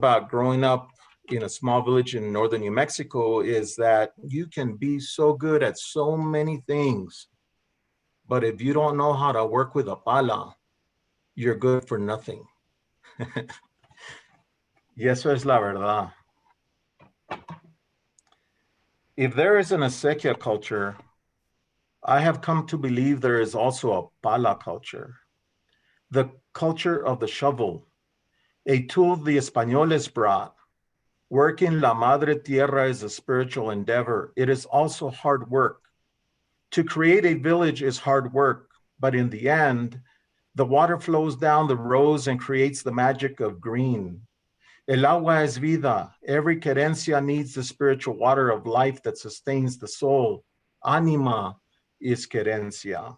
about growing up in a small village in northern New Mexico is that you can be so good at so many things, but if you don't know how to work with a pala, you're good for nothing. Y eso es la verdad. If there is an acequia culture, I have come to believe there is also a pala culture, the culture of the shovel, a tool the Españoles brought. Working La Madre Tierra is a spiritual endeavor. It is also hard work. To create a village is hard work, but in the end, the water flows down the rows and creates the magic of green. El agua es vida. Every querencia needs the spiritual water of life that sustains the soul. Anima is querencia.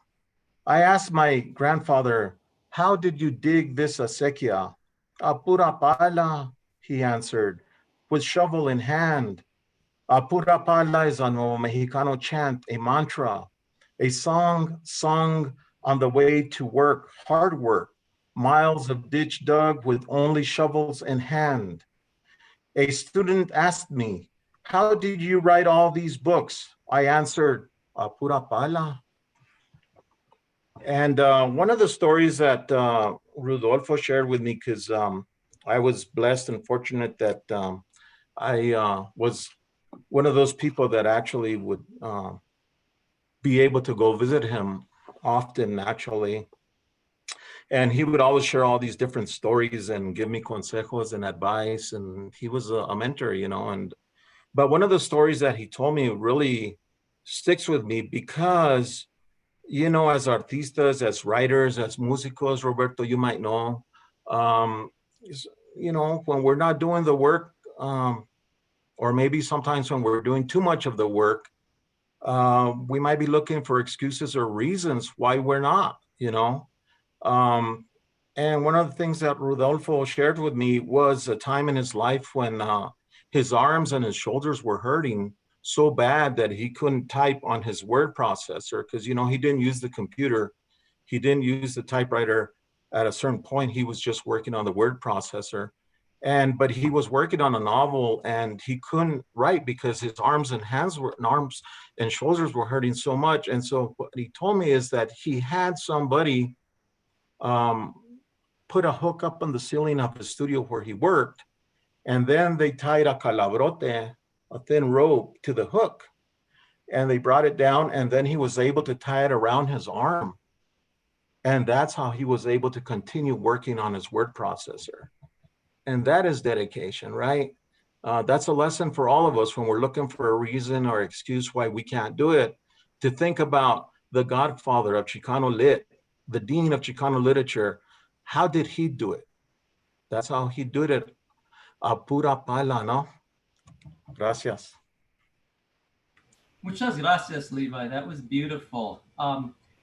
I asked my grandfather, how did you dig this acequia? A pura pala, he answered, with shovel in hand. A pura pala is a Nuevo Mexicano chant, a mantra, a song sung on the way to work, hard work, miles of ditch dug with only shovels in hand. A student asked me, how did you write all these books? I answered, a pura pala. And one of the stories that Rudolfo shared with me, because I was blessed and fortunate that I was one of those people that actually would be able to go visit him often, actually. And he would always share all these different stories and give me consejos and advice. And he was a mentor, you know. But one of the stories that he told me really sticks with me because, you know, as artistas, as writers, as músicos, Roberto, you might know, you know, when we're not doing the work, or maybe sometimes when we're doing too much of the work, we might be looking for excuses or reasons why we're not, you know. And one of the things that Rodolfo shared with me was a time in his life when his arms and his shoulders were hurting so bad that he couldn't type on his word processor because, you know, he didn't use the computer. He didn't use the typewriter at a certain point. He was just working on the word processor. But he was working on a novel and he couldn't write because his arms and shoulders were hurting so much. And so what he told me is that he had somebody put a hook up on the ceiling of the studio where he worked, and then they tied a calabrote, a thin rope, to the hook, and they brought it down, and then he was able to tie it around his arm. And that's how he was able to continue working on his word processor. And that is dedication, right? That's a lesson for all of us when we're looking for a reason or excuse why we can't do it, to think about the godfather of Chicano lit, the dean of Chicano literature. How did he do it? That's how he did it. A pura pala, no? Gracias. Muchas gracias, Levi. That was beautiful.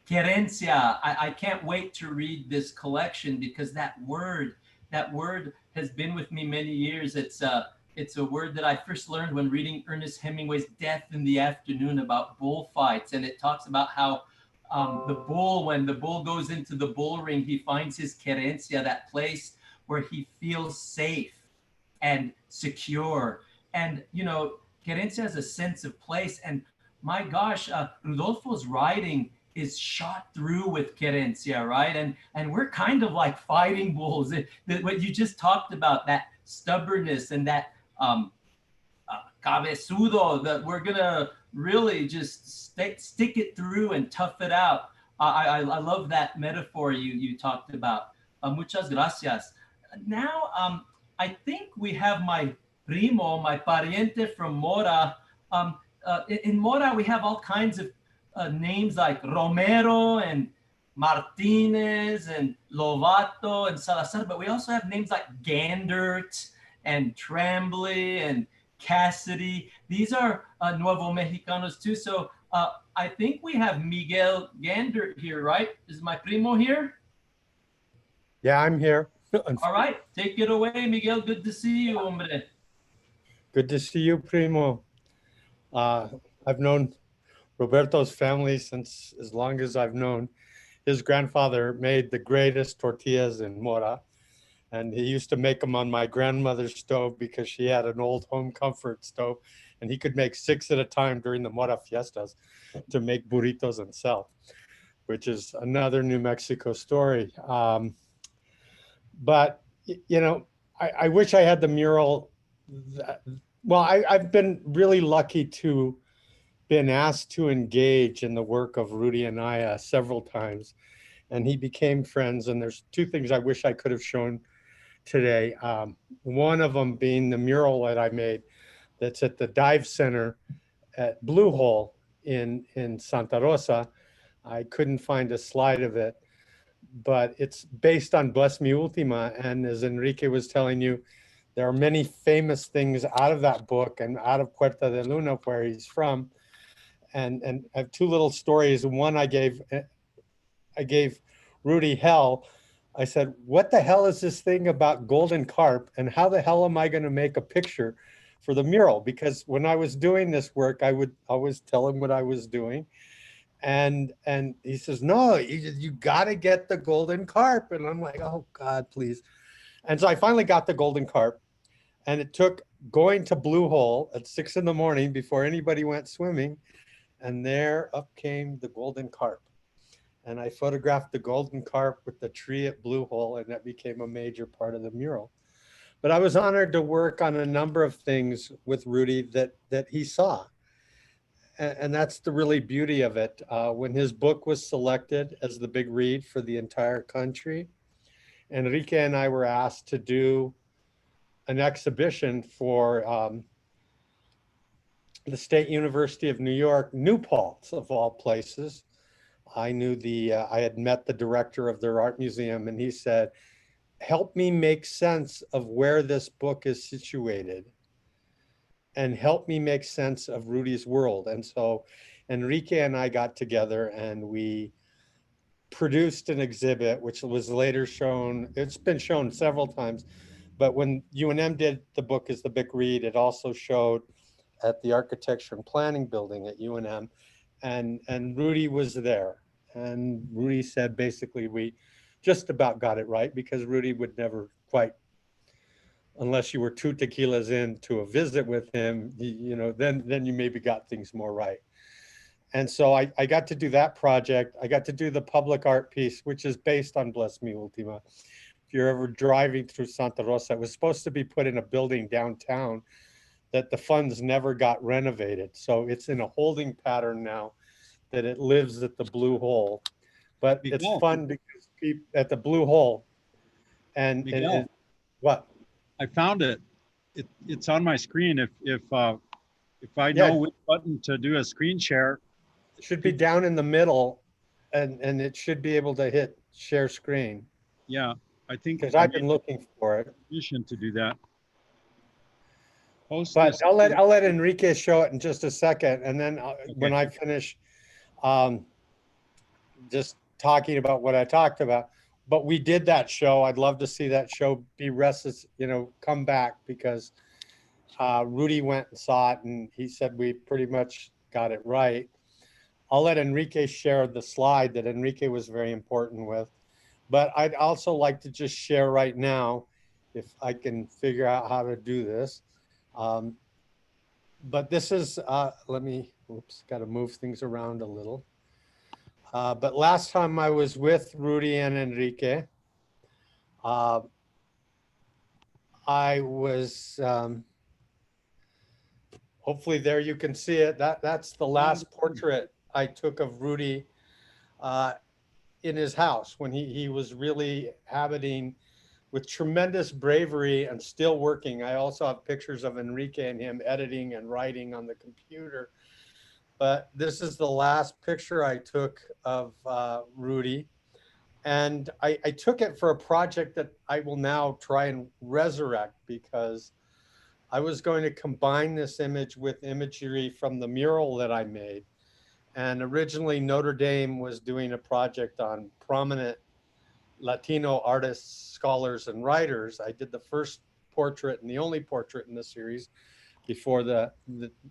Querencia, I can't wait to read this collection because that word has been with me many years. It's a word that I first learned when reading Ernest Hemingway's Death in the Afternoon about bullfights. And it talks about how the bull, when the bull goes into the bull ring, he finds his querencia, that place where he feels safe and secure. And, you know, querencia has a sense of place. And my gosh, Rodolfo's writing is shot through with querencia, right? And we're kind of like fighting bulls. What you just talked about, that stubbornness and that cabezudo, that we're gonna really just stick it through and tough it out. I love that metaphor you talked about. Muchas gracias. Now, I think we have my primo, my pariente from Mora. In Mora, we have all kinds of names like Romero and Martinez and Lovato and Salazar, but we also have names like Gandert and Tremblay and Cassidy. These are Nuevo Mexicanos too. So I think we have Miguel Gandert here, right? Is my primo here? Yeah, I'm here. All right, take it away, Miguel. Good to see you, hombre. Good to see you, primo. I've known Roberto's family since as long as I've known. His grandfather made the greatest tortillas in Mora. And he used to make them on my grandmother's stove because she had an old home comfort stove, and he could make 6 at a time during the Mora fiestas to make burritos and sell, which is another New Mexico story. But, you know, I wish I had the mural. Well, I've been really lucky to been asked to engage in the work of Rudy Anaya several times, and he became friends. And there's 2 things I wish I could have shown today. One of them being the mural that I made that's at the dive center at Blue Hole in Santa Rosa. I couldn't find a slide of it, but it's based on Bless Mi Ultima. And as Enrique was telling you, there are many famous things out of that book and out of Puerta de Luna, where he's from. And I have 2 little stories. One, I gave Rudy hell. I said, what the hell is this thing about golden carp? And how the hell am I going to make a picture for the mural? Because when I was doing this work, I would always tell him what I was doing. And he says, no, you got to get the golden carp. And I'm like, oh God, please. And so I finally got the golden carp, and it took going to Blue Hole at 6 in the morning before anybody went swimming. And there up came the golden carp. And I photographed the golden carp with the tree at Blue Hole, and that became a major part of the mural. But I was honored to work on a number of things with Rudy that he saw. And that's the really beauty of it. When his book was selected as the big read for the entire country, Enrique and I were asked to do an exhibition for the State University of New York, New Paltz of all places. I knew I had met the director of their art museum, and he said, help me make sense of where this book is situated and help me make sense of Rudy's world. And so Enrique and I got together and we produced an exhibit, which was later shown. It's been shown several times, but when UNM did the book as the big read, it also showed at the Architecture and Planning building at UNM, and Rudy was there. And Rudy said, basically, we just about got it right, because Rudy would never quite, unless you were 2 tequilas into a visit with him, you know, then you maybe got things more right. And so I got to do that project. I got to do the public art piece, which is based on Bless Mi Ultima. If you're ever driving through Santa Rosa, it was supposed to be put in a building downtown that the funds never got renovated. So it's in a holding pattern now that it lives at the Blue Hole. But it's fun because people at the Blue Hole. And what? I found it. It's on my screen. If I know which button to do a screen share. It should be down in the middle, and it should be able to hit share screen. Yeah, I think, because I've been looking for it. Permission to do that. But I'll let Enrique show it in just a second, and then when I finish, just talking about what I talked about. But we did that show. I'd love to see that show be come back, because Rudy went and saw it, and he said we pretty much got it right. I'll let Enrique share the slide that Enrique was very important with. But I'd also like to just share right now, if I can figure out how to do this. But this is, let me, got to move things around a little. But last time I was with Rudy and Enrique, I was, hopefully there you can see it. That's the last portrait I took of Rudy in his house when he was really habiting with tremendous bravery and still working. I also have pictures of Enrique and him editing and writing on the computer. But this is the last picture I took of Rudy. And I took it for a project that I will now try and resurrect, because I was going to combine this image with imagery from the mural that I made. And originally Notre Dame was doing a project on prominent Latino artists, scholars, and writers. I did the first portrait and the only portrait in the series before the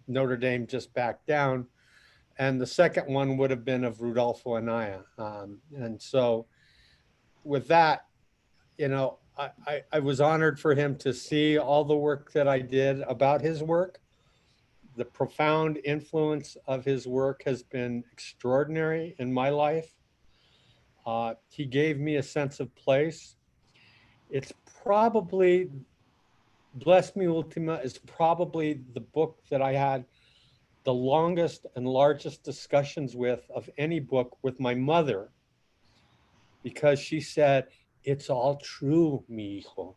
Notre Dame just backed down. And the second one would have been of Rudolfo Anaya. And so with that, I was honored for him to see all the work that I did about his work. The profound influence of his work has been extraordinary in my life. He gave me a sense of place. It's probably, Bless Me Ultima is probably the book that I had the longest and largest discussions with of any book with my mother, because she said, it's all true, mi hijo.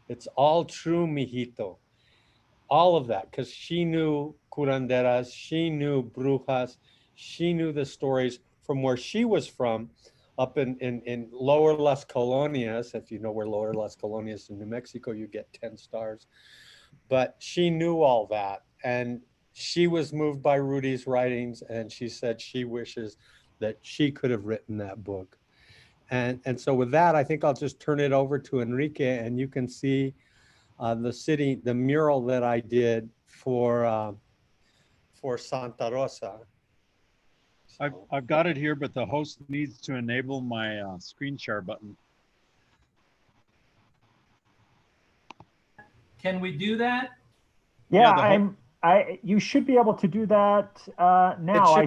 It's all true, mijito. All of that, because she knew curanderas, she knew brujas, she knew the stories from where she was from, up in Lower Las Colonias. If you know where Lower Las Colonias in New Mexico, you get 10 stars. But she knew all that. And she was moved by Rudy's writings, and she said she wishes that she could have written that book. And so with that, I think I'll just turn it over to Enrique, and you can see the mural that I did for Santa Rosa. So, I've got it here, but the host needs to enable my screen share button. Can we do that? Yeah, you should be able to do that now.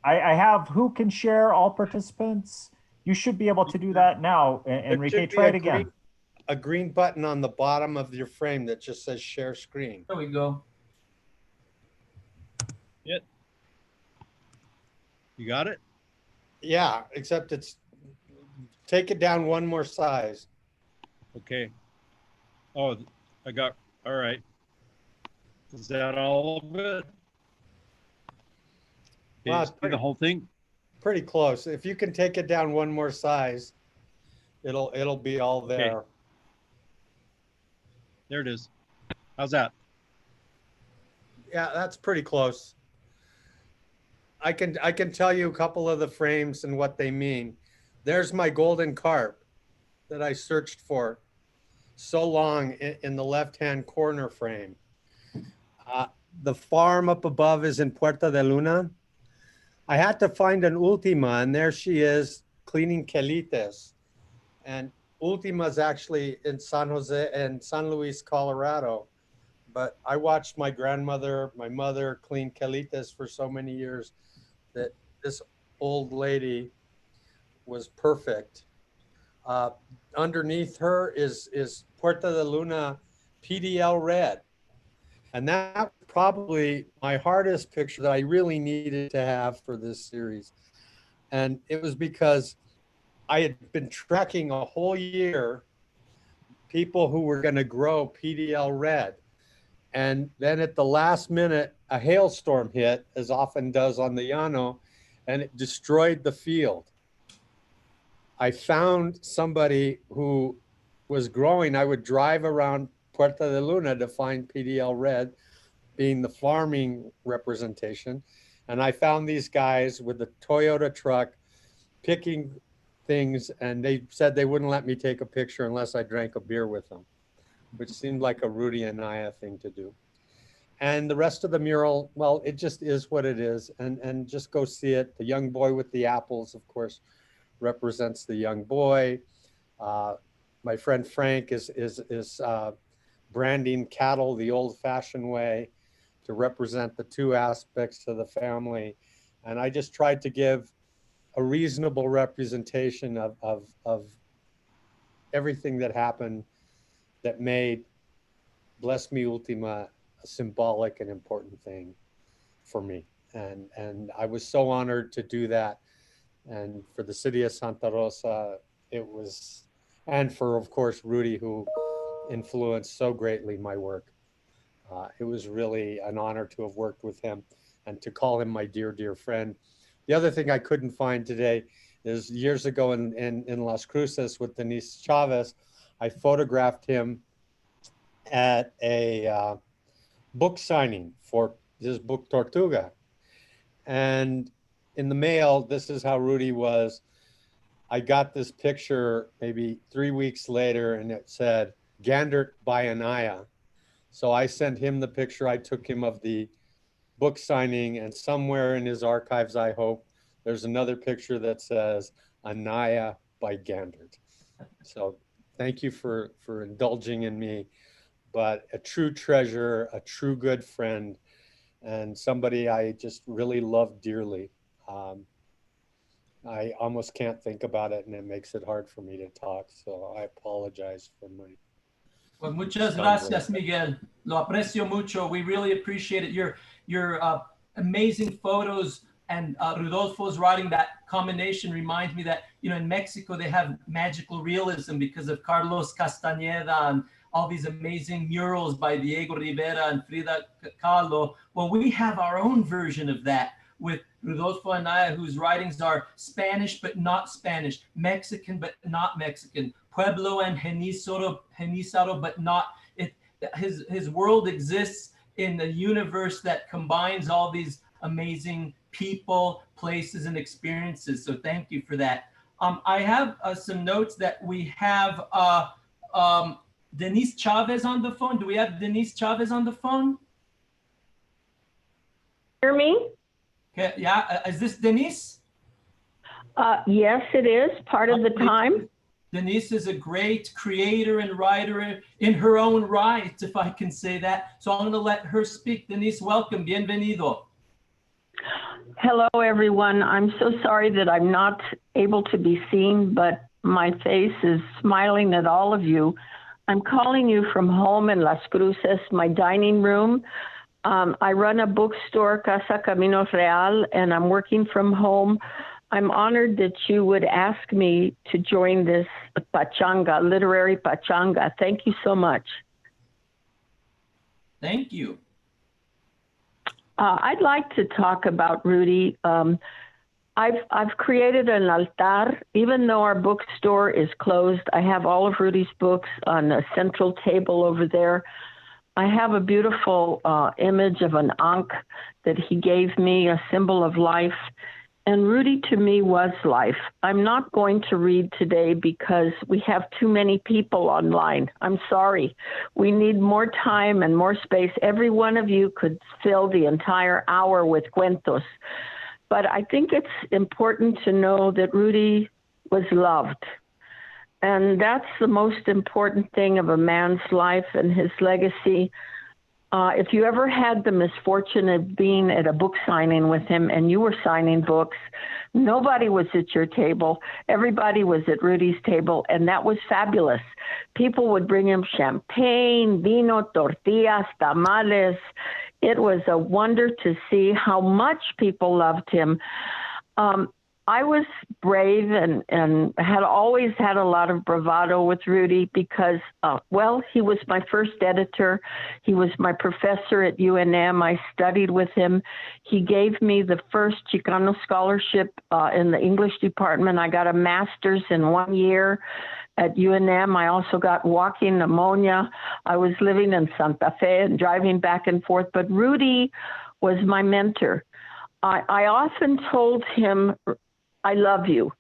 I have who can share all participants. You should be able to do that now. Enrique, try it again. A green button on the bottom of your frame that just says share screen. There we go. It. You got it? Yeah, except take it down one more size. Okay. Oh, all right. Is that all of it? Wow, it's the whole thing? Pretty close. If you can take it down one more size, it'll be all there. Okay. There it is. How's that? Yeah, that's pretty close. I can tell you a couple of the frames and what they mean. There's my golden carp that I searched for so long in the left-hand corner frame. The farm up above is in Puerta de Luna. I had to find an Ultima, and there she is cleaning quelites. And Ultima's actually in San Jose and San Luis, Colorado. But I watched my grandmother, my mother clean quelites for so many years that this old lady was perfect. Underneath her is Puerta de Luna PDL red. And that was probably my hardest picture that I really needed to have for this series. And it was because I had been tracking a whole year people who were going to grow PDL red. And then at the last minute, a hailstorm hit, as often does on the Llano, and it destroyed the field. I found somebody who was growing. I would drive around Puerta de Luna to find PDL red, being the farming representation. And I found these guys with the Toyota truck picking things, and they said they wouldn't let me take a picture unless I drank a beer with them, which seemed like a Rudy Anaya thing to do. And the rest of the mural, well, it just is what it is. And just go see it. The young boy with the apples, of course, represents the young boy. My friend Frank is branding cattle the old-fashioned way to represent the two aspects of the family. And I just tried to give a reasonable representation of everything that happened that made Bless Me Ultima a symbolic and important thing for me. And I was so honored to do that. And for the city of Santa Rosa, it was, and for, of course, Rudy, who influenced so greatly my work. It was really an honor to have worked with him and to call him my dear, dear friend. The other thing I couldn't find today is years ago in Las Cruces with Denise Chavez, I photographed him at a book signing for his book Tortuga. And in the mail, this is how Rudy was. I got this picture maybe 3 weeks later, and it said, Gandert by Anaya. So I sent him the picture I took him of the book signing, and somewhere in his archives, I hope, there's another picture that says Anaya by Gandert. So Thank you for indulging in me. But a true treasure, a true good friend, and somebody I just really love dearly. I almost can't think about it, and it makes it hard for me to talk. So I apologize for my. Well, muchas gracias, Miguel. Lo aprecio mucho. We really appreciate it. Your amazing photos and Rudolfo's writing, that combination reminds me that, you know, in Mexico, they have magical realism because of Carlos Castañeda and all these amazing murals by Diego Rivera and Frida Kahlo. Well, we have our own version of that with Rudolfo Anaya, whose writings are Spanish but not Spanish, Mexican but not Mexican, Pueblo and Genízaro but not. His world exists in the universe that combines all these amazing people, places, and experiences. So thank you for that. I have some notes that we have Denise Chavez on the phone. Do we have Denise Chavez on the phone? Hear me? Okay, yeah, is this Denise? Yes, it is, part of the time. Denise is a great creator and writer in her own right, if I can say that. So I'm going to let her speak. Denise, welcome. Bienvenido. Hello, everyone. I'm so sorry that I'm not able to be seen, but my face is smiling at all of you. I'm calling you from home in Las Cruces, my dining room. I run a bookstore, Casa Camino Real, and I'm working from home. I'm honored that you would ask me to join this pachanga, literary pachanga. Thank you so much. Thank you. I'd like to talk about Rudy. I've created an altar. Even though our bookstore is closed, I have all of Rudy's books on a central table over there. I have a beautiful image of an ankh that he gave me, a symbol of life. And Rudy to me was life. I'm not going to read today because we have too many people online. I'm sorry. We need more time and more space. Every one of you could fill the entire hour with cuentos. But I think it's important to know that Rudy was loved. And that's the most important thing of a man's life and his legacy. If you ever had the misfortune of being at a book signing with him and you were signing books, nobody was at your table. Everybody was at Rudy's table, and that was fabulous. People would bring him champagne, vino, tortillas, tamales. It was a wonder to see how much people loved him. I was brave and had always had a lot of bravado with Rudy because, well, he was my first editor. He was my professor at UNM. I studied with him. He gave me the first Chicano scholarship in the English department. I got a master's in 1 year at UNM. I also got walking pneumonia. I was living in Santa Fe and driving back and forth, but Rudy was my mentor. I often told him, I love you.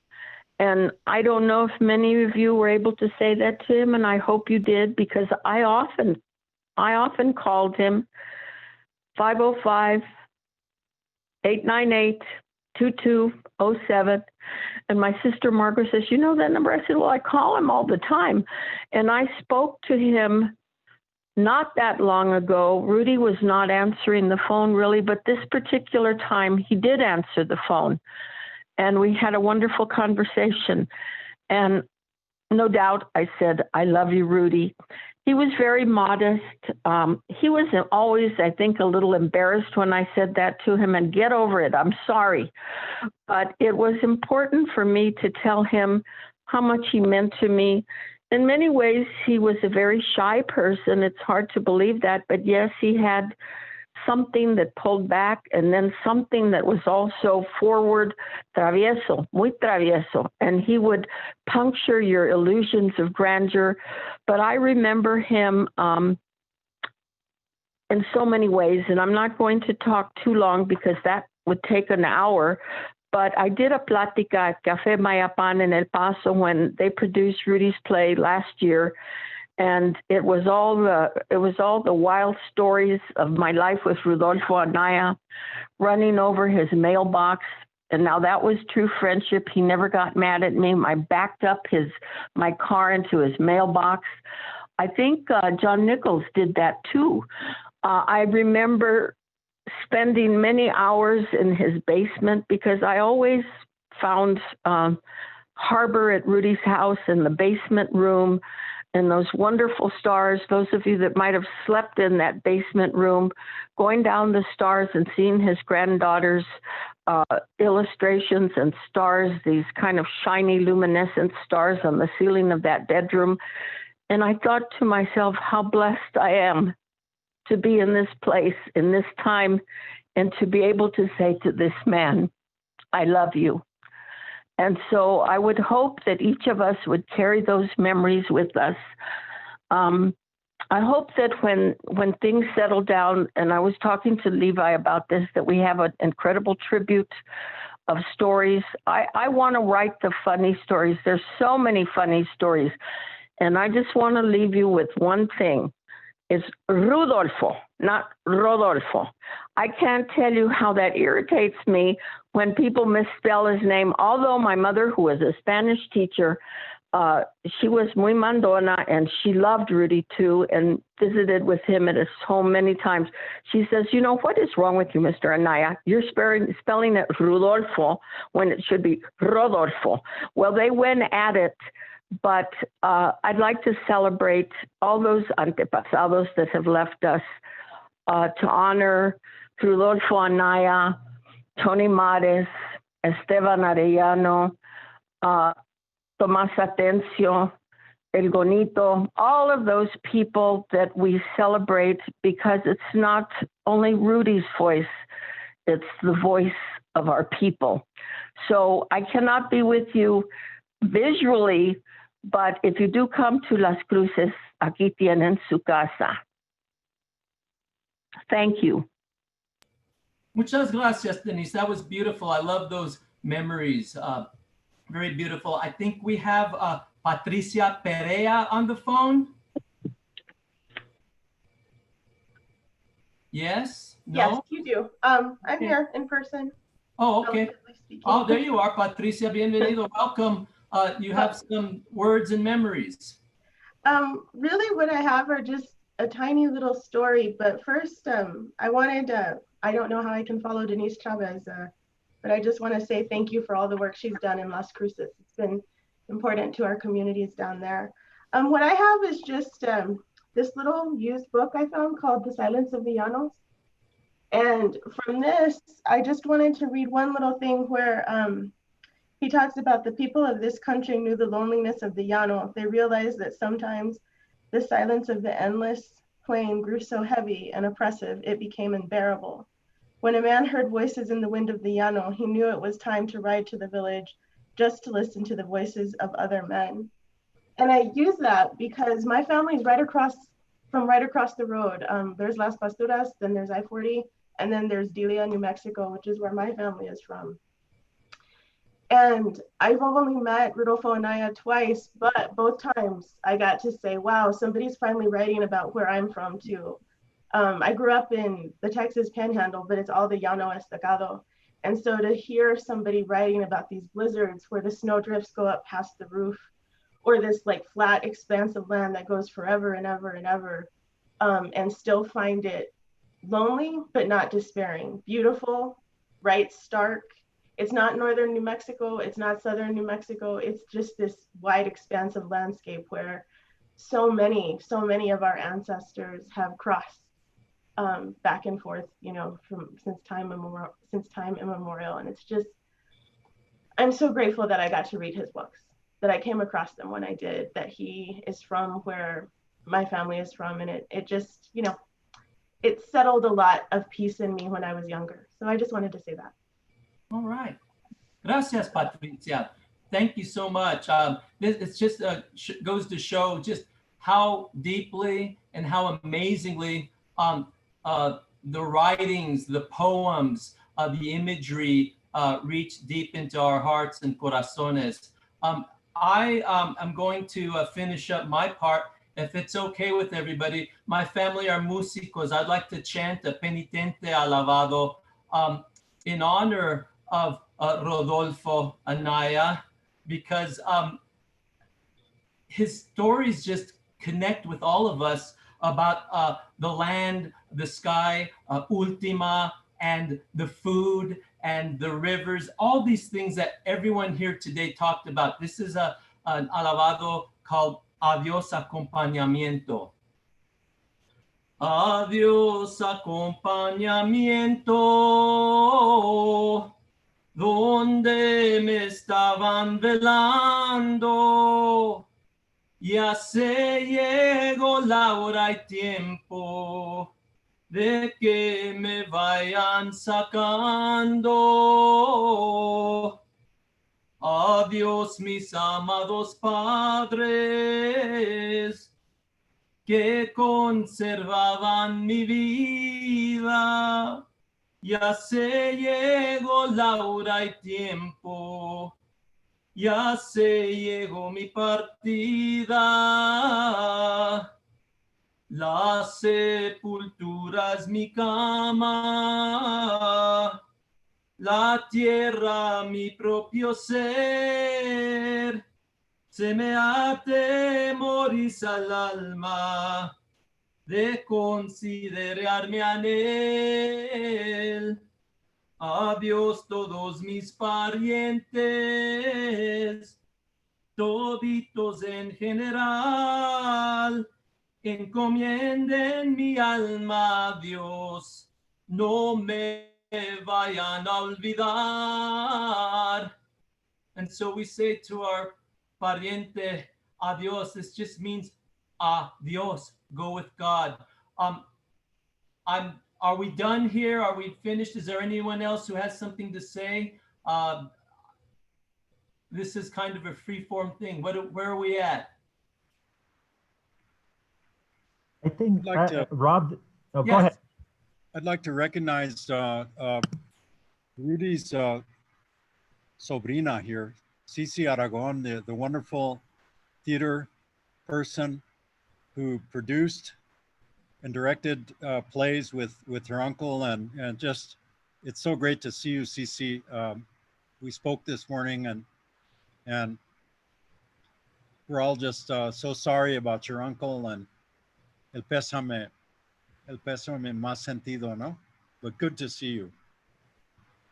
And I don't know if many of you were able to say that to him, and I hope you did, because I often called him 505-898-2207. And my sister Margaret says, you know that number? I said, well, I call him all the time. And I spoke to him not that long ago. Rudy was not answering the phone really, but this particular time he did answer the phone. And we had a wonderful conversation. And no doubt I said, I love you, Rudy. He was very modest. He was always, I think, a little embarrassed when I said that to him, and get over it. I'm sorry. But it was important for me to tell him how much he meant to me. In many ways, he was a very shy person. It's hard to believe that. But yes, he had something that pulled back, and then something that was also forward, travieso, muy travieso. And he would puncture your illusions of grandeur. But I remember him in so many ways, and I'm not going to talk too long because that would take an hour. But I did a plática at Café Mayapan in El Paso when they produced Rudy's play last year. And it was all the wild stories of my life with Rudolfo Anaya, running over his mailbox And now that was true friendship. He never got mad at me. I backed up my car into his mailbox. I think John Nichols did that too. I remember spending many hours in his basement because I always found harbor at Rudy's house in the basement room and those wonderful stars. Those of you that might have slept in that basement room, going down the stars and seeing his granddaughter's illustrations and stars, these kind of shiny luminescent stars on the ceiling of that bedroom. And I thought to myself, how blessed I am to be in this place, in this time, and to be able to say to this man, I love you. And so I would hope that each of us would carry those memories with us. I hope that when things settle down, and I was talking to Levi about this, that we have an incredible tribute of stories. I want to write the funny stories. There's so many funny stories. And I just want to leave you with one thing. It's Rudolfo, not Rodolfo. I can't tell you how that irritates me when people misspell his name. Although my mother, who was a Spanish teacher, she was muy mandona and she loved Rudy too and visited with him at his home many times. She says, you know, what is wrong with you, Mr. Anaya? You're spelling it Rudolfo when it should be Rodolfo. Well, they went at it. But I'd like to celebrate all those antepasados that have left us to honor Rudolfo Anaya, Tony Mares, Esteban Arellano, Tomás Atencio, El Gonito, all of those people that we celebrate because it's not only Rudy's voice, it's the voice of our people. So I cannot be with you visually, but if you do come to Las Cruces, aquí tienen su casa. Thank you. Muchas gracias, Denise. That was beautiful. I love those memories. Very beautiful. I think we have Patricia Perea on the phone. Yes? No? Yes, you do. I'm here in person. Oh, okay. Oh, there you are, Patricia. Bienvenido. Welcome. You have some words and memories. Really what I have are just a tiny little story, but first I wanted I don't know how I can follow Denise Chavez, but I just want to say thank you for all the work she's done in Las Cruces. It's been important to our communities down there. What I have is just this little used book I found called The Silence of the Llanos. And from this, I just wanted to read one little thing where he talks about the people of this country knew the loneliness of the llano. They realized that sometimes the silence of the endless plain grew so heavy and oppressive, it became unbearable. When a man heard voices in the wind of the llano, he knew it was time to ride to the village just to listen to the voices of other men. And I use that because my family's right across the road. There's Las Pasturas, then there's I-40, and then there's Delia, New Mexico, which is where my family is from. And I've only met Rudolfo Anaya twice, but both times I got to say, wow, somebody's finally writing about where I'm from too. I grew up in the Texas Panhandle, but it's all the Llano Estacado. And so to hear somebody writing about these blizzards where the snow drifts go up past the roof, or this like flat expanse of land that goes forever and ever and ever, and still find it lonely, but not despairing, beautiful, right, stark. It's not northern New Mexico, it's not southern New Mexico, it's just this wide expanse of landscape where so many of our ancestors have crossed back and forth, you know, since time immemorial. And it's just, I'm so grateful that I got to read his books, that I came across them when I did, that he is from where my family is from. And it just, you know, it settled a lot of peace in me when I was younger. So I just wanted to say that. All right. Gracias, Patricia. Thank you so much. It's just goes to show just how deeply and how amazingly the writings, the poems, the imagery reach deep into our hearts and corazones. I am going to finish up my part. If it's okay with everybody, my family are músicos. I'd like to chant a penitente alabado in honor of Rudolfo Anaya, because his stories just connect with all of us about the land, the sky, Ultima, and the food and the rivers, all these things that everyone here today talked about. This is an alabado called Adiós Acompañamiento. Adiós acompañamiento, donde me estaban velando, ya se llegó la hora y tiempo de que me vayan sacando. Adiós mis amados padres, que conservaban mi vida, ya se llegó la hora y tiempo, ya se llegó mi partida. La sepultura es mi cama, la tierra mi propio ser. Se me atemoriza el alma de considerarme en él. Adiós todos mis parientes, toditos en general, encomienden mi alma a Dios, no me vayan a olvidar. And so we say to our pariente, adiós. This just means adiós, go with God. Are we done here? Are we finished? Is there anyone else who has something to say? This is kind of a free-form thing. Where are we at? I think, Rob, yes. Go ahead. I'd like to recognize Rudy's sobrina here, Cecelia Aragon, the wonderful theater person who produced and directed plays with her uncle, and just, it's so great to see you, Cece. We spoke this morning, and we're all just so sorry about your uncle, and el pésame más sentido, no? But good to see you.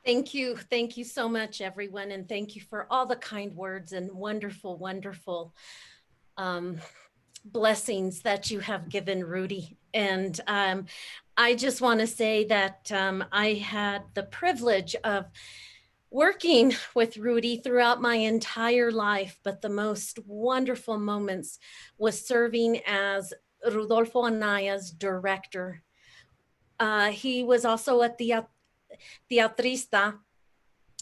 Thank you. Thank you so much, everyone. And thank you for all the kind words and wonderful, wonderful blessings that you have given Rudy. And I just want to say that I had the privilege of working with Rudy throughout my entire life, but the most wonderful moments was serving as Rudolfo Anaya's director. He was also a teatrista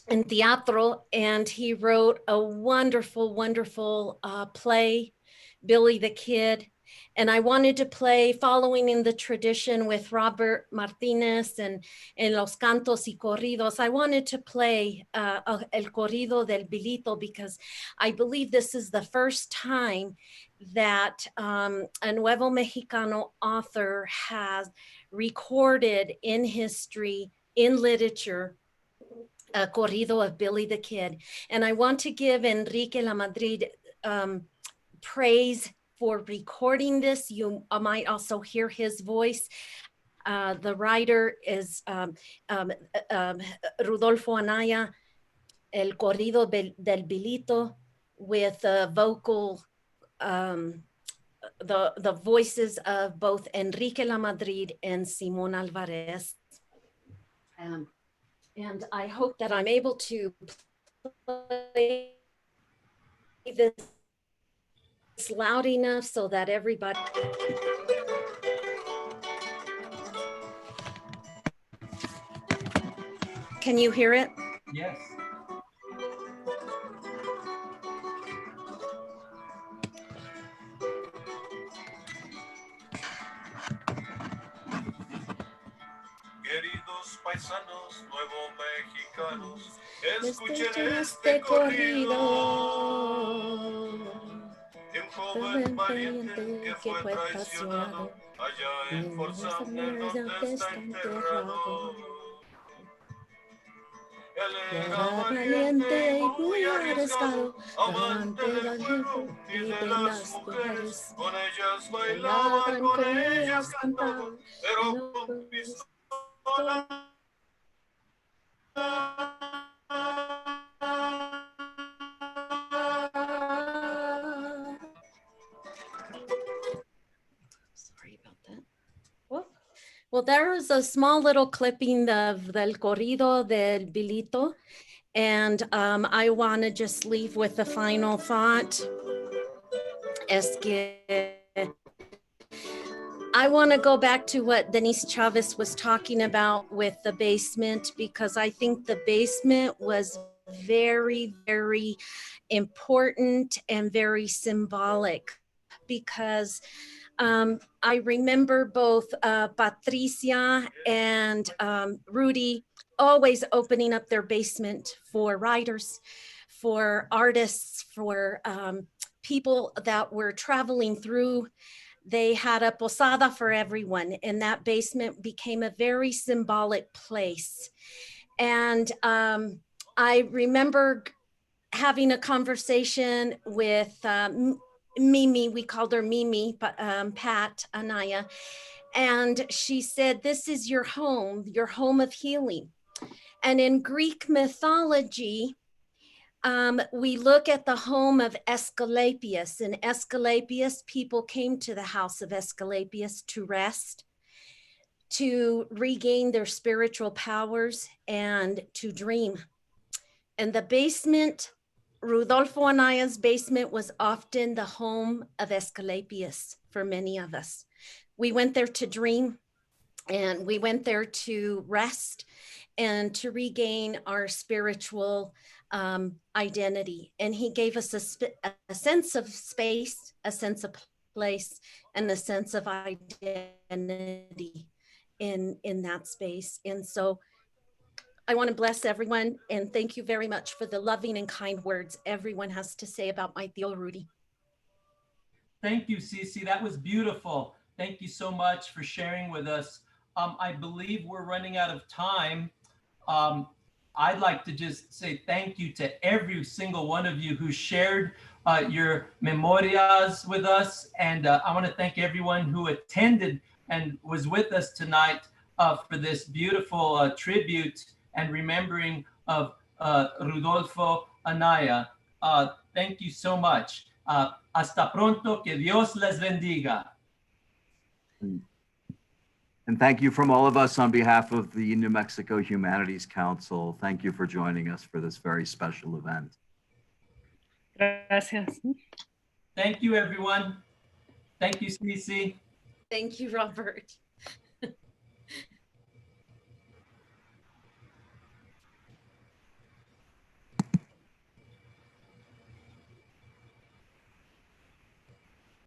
in teatro, and he wrote a wonderful, wonderful play, Billy the Kid. And I wanted to play, following in the tradition with Robert Martinez and Los Cantos y Corridos, I wanted to play El Corrido del Bilito, because I believe this is the first time that a Nuevo Mexicano author has recorded in history, in literature, a corrido of Billy the Kid. And I want to give Enrique LaMadrid praise for recording this. You might also hear his voice. The writer is Rudolfo Anaya, El Corrido del Bilito, with vocal, the voices of both Enrique LaMadrid and Simón Alvarez. And I hope that I'm able to play this loud enough so that everybody. Can you hear it? Yes. Queridos paisanos nuevo mexicanos, Escuchen este corrido de un joven valiente que fue traicionado allá en Forzán, donde está enterrado. Y era valiente y muy arriesgado ante la gente y de las mujeres. Con ellas Bailaban, con ellas cantaban, pero pues, sorry about that. Well, there was a small little clipping of del corrido del Bilito. And I want to just leave with the final thought. Es que I want to go back to what Denise Chavez was talking about with the basement, because I think the basement was very, very important and very symbolic, because I remember both Patricia and Rudy always opening up their basement for writers, for artists, for people that were traveling through. They had a posada for everyone, and that basement became a very symbolic place. And I remember having a conversation with Mimi, we called her Mimi, Pat Anaya, and she said, this is your home of healing. And in Greek mythology, we look at the home of Aesculapius. And Aesculapius, people came to the house of Aesculapius to rest, to regain their spiritual powers, and to dream. And the basement, Rudolfo Anaya's basement, was often the home of Aesculapius for many of us. We went there to dream, and we went there to rest and to regain our spiritual identity. And he gave us a sense of space, a sense of place, and a sense of identity in that space. And so I want to bless everyone and thank you very much for the loving and kind words everyone has to say about my tío Rudy. Thank you, Cece. That was beautiful. Thank you so much for sharing with us. I believe we're running out of time. I'd like to just say thank you to every single one of you who shared your memorias with us. And I want to thank everyone who attended and was with us tonight for this beautiful tribute and remembering of Rudolfo Anaya. Thank you so much. Hasta pronto, que Dios les bendiga. And thank you from all of us on behalf of the New Mexico Humanities Council. Thank you for joining us for this very special event. Gracias. Thank you, everyone. Thank you, Cece. Thank you, Robert.